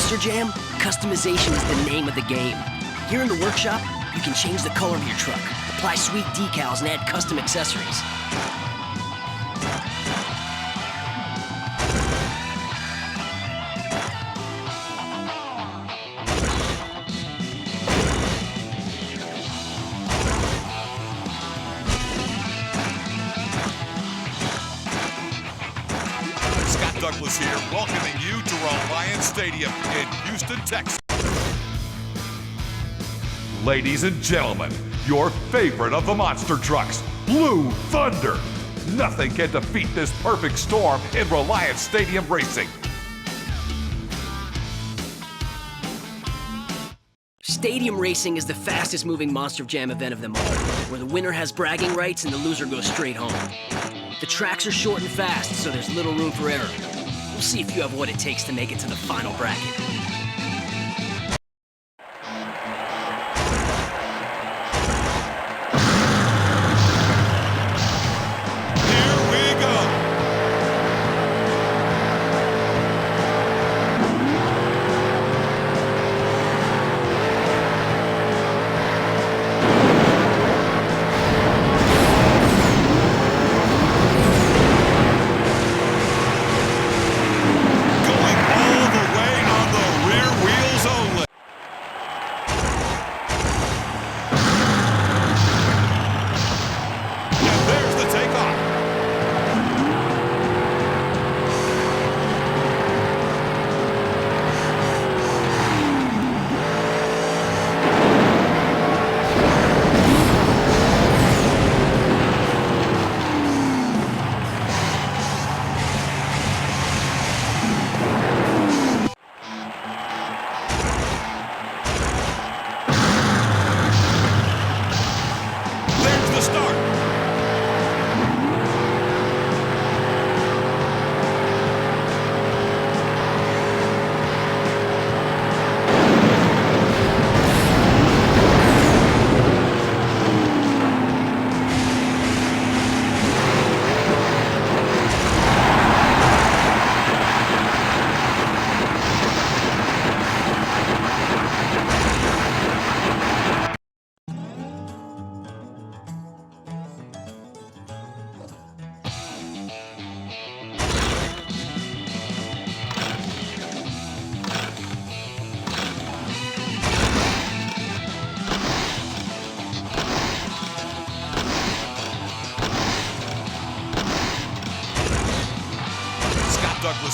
Monster Jam, customization is the name of the game. Here in the workshop, you can change the color of your truck, apply sweet decals, and add custom accessories. Scott Douglas here, welcoming you to Reliant Stadium in Houston, Texas. Ladies and gentlemen, your favorite of the monster trucks, Blue Thunder. Nothing can defeat this perfect storm in Reliant Stadium racing. Stadium racing is the fastest moving Monster Jam event of them all, where the winner has bragging rights and the loser goes straight home. The tracks are short and fast, so there's little room for error. We'll see if you have what it takes to make it to the final bracket. Here we go. Going all the way on the rear wheels only. And there's the takeoff. There's the start. Scott Douglas